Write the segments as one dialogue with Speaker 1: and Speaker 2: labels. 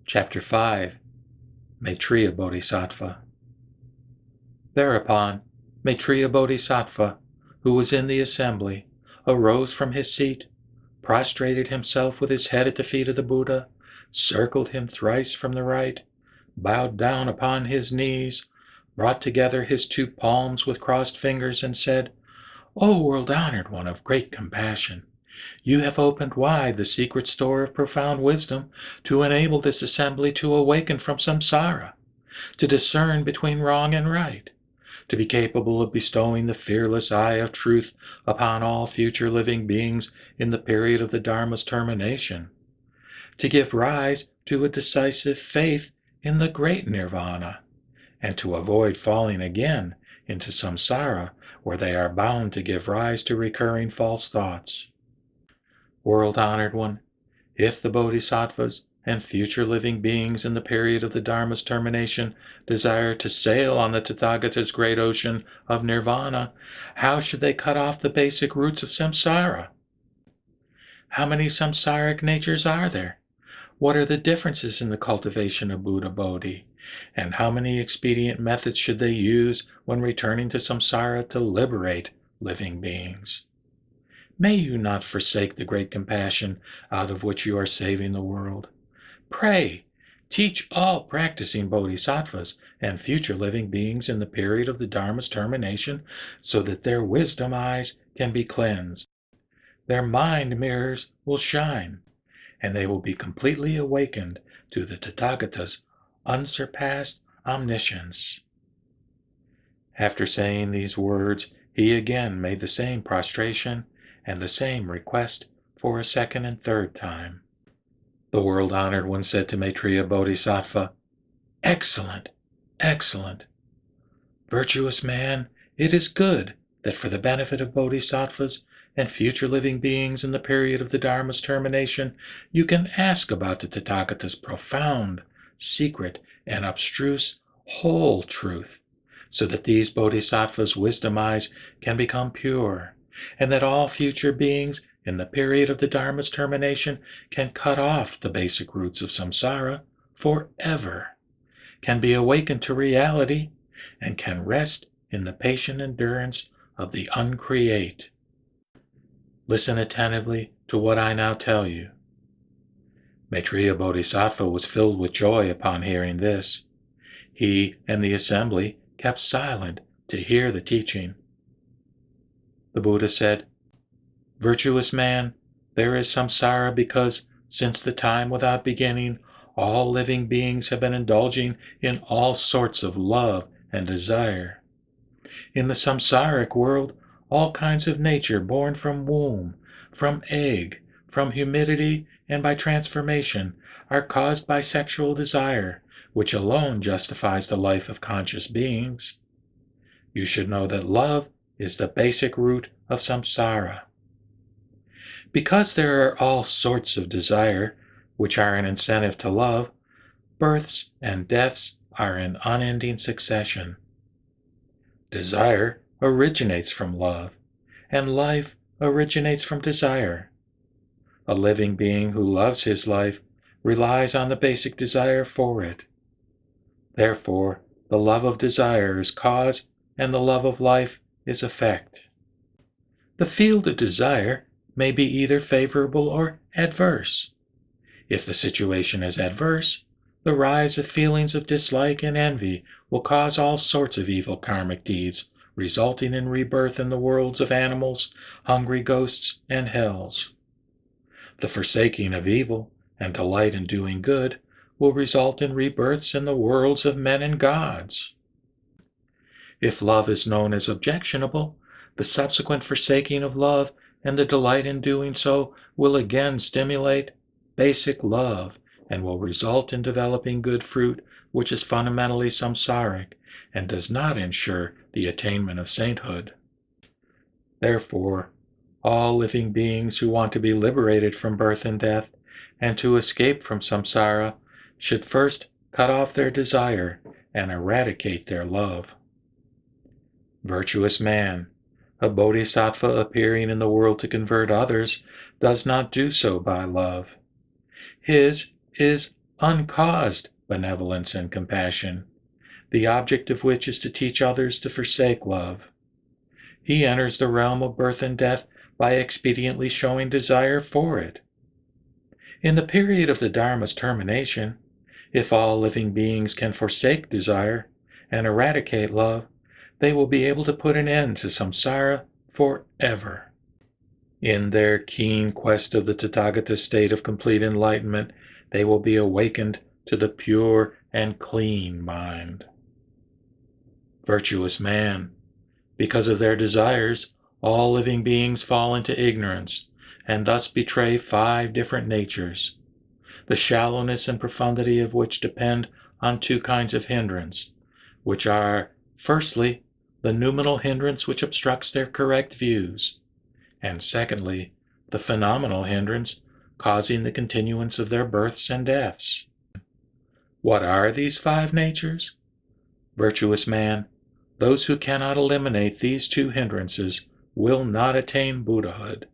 Speaker 1: Chapter 5 Maitreya Bodhisattva. Thereupon, Maitreya Bodhisattva, who was in the assembly, arose from his seat, prostrated himself with his head at the feet of the Buddha, circled him thrice from the right, bowed down upon his knees, brought together his two palms with crossed fingers, and said, "O world-honored one of great compassion, you have opened wide the secret store of profound wisdom to enable this assembly to awaken from samsara, to discern between wrong and right, to be capable of bestowing the fearless eye of truth upon all future living beings in the period of the Dharma's termination, to give rise to a decisive faith in the great nirvana, and to avoid falling again into samsara, where they are bound to give rise to recurring false thoughts. World-honored one, if the Bodhisattvas and future living beings in the period of the Dharma's termination desire to sail on the Tathagata's great ocean of nirvana, how should they cut off the basic roots of samsara? How many samsaric natures are there? What are the differences in the cultivation of Buddha Bodhi? And how many expedient methods should they use when returning to samsara to liberate living beings? May you not forsake the great compassion out of which you are saving the world. Pray, teach all practicing bodhisattvas and future living beings in the period of the Dharma's termination so that their wisdom eyes can be cleansed. Their mind mirrors will shine, and they will be completely awakened to the Tathagata's unsurpassed omniscience." After saying these words, he again made the same prostration and the same request for a second and third time. The world-honored one said to Maitreya Bodhisattva, "Excellent, excellent. Virtuous man, it is good that for the benefit of bodhisattvas and future living beings in the period of the Dharma's termination, you can ask about the Tathagata's profound, secret, and abstruse whole truth, so that these bodhisattvas' wisdom eyes can become pure, and that all future beings in the period of the Dharma's termination can cut off the basic roots of samsara forever, can be awakened to reality, and can rest in the patient endurance of the uncreate. Listen attentively to what I now tell you." Maitreya Bodhisattva was filled with joy upon hearing this. He and the assembly kept silent to hear the teaching. The Buddha said, "Virtuous man, there is samsara because, since the time without beginning, all living beings have been indulging in all sorts of love and desire. In the samsaric world, all kinds of nature born from womb, from egg, from humidity, and by transformation are caused by sexual desire, which alone justifies the life of conscious beings. You should know that love is the basic root of samsara. Because there are all sorts of desire, which are an incentive to love, births and deaths are in unending succession. Desire originates from love, and life originates from desire. A living being who loves his life relies on the basic desire for it. Therefore, the love of desire is cause, and the love of life is effect. The field of desire may be either favorable or adverse. If the situation is adverse, the rise of feelings of dislike and envy will cause all sorts of evil karmic deeds, resulting in rebirth in the worlds of animals, hungry ghosts, and hells. The forsaking of evil and delight in doing good will result in rebirths in the worlds of men and gods. If love is known as objectionable, the subsequent forsaking of love and the delight in doing so will again stimulate basic love and will result in developing good fruit, which is fundamentally samsaric and does not ensure the attainment of sainthood. Therefore, all living beings who want to be liberated from birth and death and to escape from samsara should first cut off their desire and eradicate their love. Virtuous man, a bodhisattva appearing in the world to convert others does not do so by love. His is uncaused benevolence and compassion, the object of which is to teach others to forsake love. He enters the realm of birth and death by expediently showing desire for it. In the period of the Dharma's termination, if all living beings can forsake desire and eradicate love, they will be able to put an end to samsara forever. In their keen quest of the Tathagata state of complete enlightenment, they will be awakened to the pure and clean mind. Virtuous man. Because of their desires, all living beings fall into ignorance, and thus betray 5 different natures, the shallowness and profundity of which depend on 2 kinds of hindrance, which are, firstly, the noumenal hindrance which obstructs their correct views, and secondly, the phenomenal hindrance causing the continuance of their births and deaths. What are these 5 natures? Virtuous man, those who cannot eliminate these 2 hindrances will not attain Buddhahood.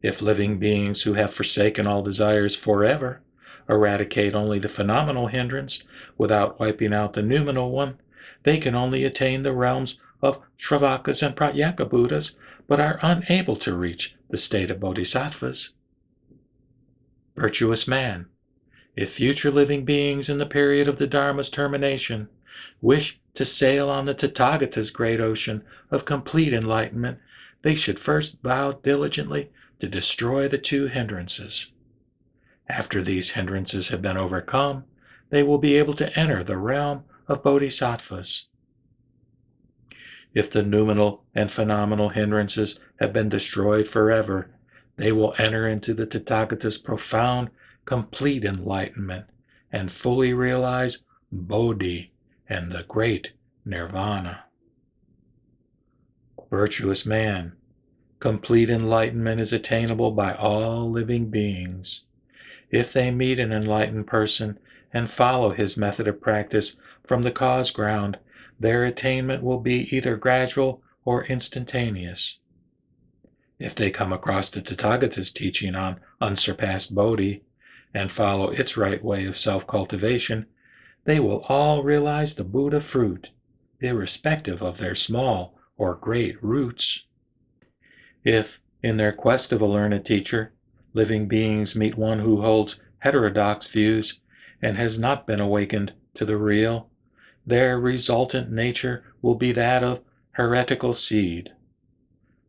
Speaker 1: If living beings who have forsaken all desires forever eradicate only the phenomenal hindrance without wiping out the noumenal one, they can only attain the realms of Shravakas and Pratyeka Buddhas, but are unable to reach the state of Bodhisattvas. Virtuous man, if future living beings in the period of the Dharma's termination wish to sail on the Tathagata's great ocean of complete enlightenment, they should first vow diligently to destroy the 2 hindrances. After these hindrances have been overcome, they will be able to enter the realm of Bodhisattvas. If the noumenal and phenomenal hindrances have been destroyed forever, they will enter into the Tathagata's profound, complete enlightenment and fully realize Bodhi and the great Nirvana. Virtuous man, complete enlightenment is attainable by all living beings. If they meet an enlightened person and follow his method of practice from the cause ground, their attainment will be either gradual or instantaneous. If they come across the Tathagata's teaching on unsurpassed Bodhi and follow its right way of self-cultivation, they will all realize the Buddha fruit, irrespective of their small or great roots. If, in their quest of a learned teacher, living beings meet one who holds heterodox views and has not been awakened to the real, their resultant nature will be that of heretical seed.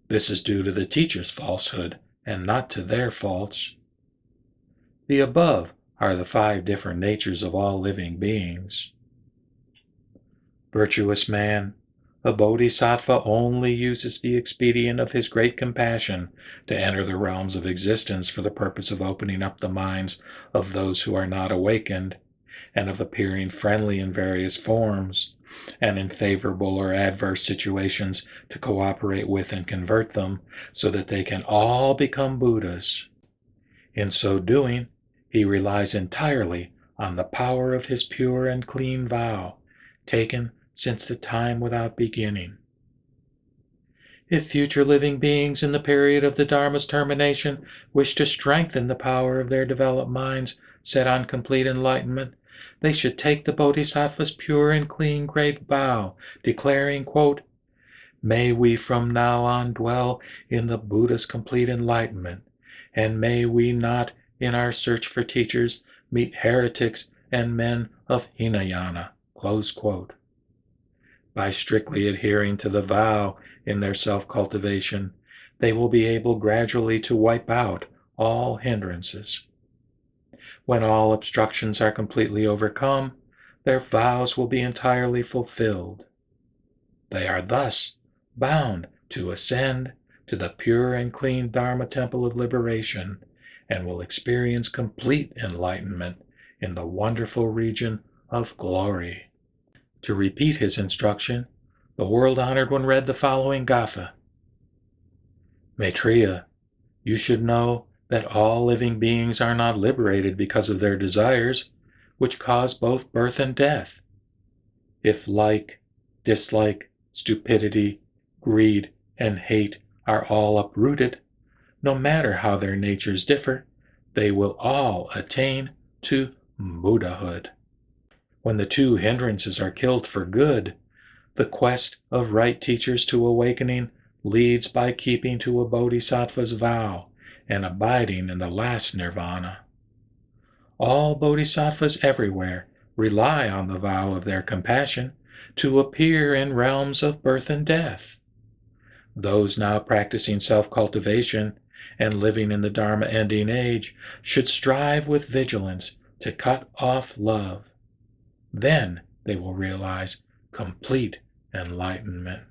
Speaker 1: This is due to the teacher's falsehood and not to their faults. The above are the 5 different natures of all living beings. Virtuous man, a bodhisattva only uses the expedient of his great compassion to enter the realms of existence for the purpose of opening up the minds of those who are not awakened, and of appearing friendly in various forms, and in favorable or adverse situations to cooperate with and convert them, so that they can all become Buddhas. In so doing, he relies entirely on the power of his pure and clean vow, taken since the time without beginning. If future living beings in the period of the Dharma's termination wish to strengthen the power of their developed minds set on complete enlightenment, they should take the Bodhisattva's pure and clean great vow, declaring, quote, "May we from now on dwell in the Buddha's complete enlightenment, and may we not, in our search for teachers, meet heretics and men of Hinayana." Close quote. By strictly adhering to the vow in their self-cultivation, they will be able gradually to wipe out all hindrances. When all obstructions are completely overcome, their vows will be entirely fulfilled. They are thus bound to ascend to the pure and clean Dharma temple of liberation, and will experience complete enlightenment in the wonderful region of glory. To repeat his instruction, the world-honored one read the following gatha. Maitreya, you should know that all living beings are not liberated because of their desires, which cause both birth and death. If like, dislike, stupidity, greed, and hate are all uprooted, no matter how their natures differ, they will all attain to Buddhahood. When the two hindrances are killed for good, the quest of right teachers to awakening leads by keeping to a bodhisattva's vow and abiding in the last nirvana. All bodhisattvas everywhere rely on the vow of their compassion to appear in realms of birth and death. Those now practicing self-cultivation and living in the Dharma ending age should strive with vigilance to cut off love. Then they will realize complete enlightenment.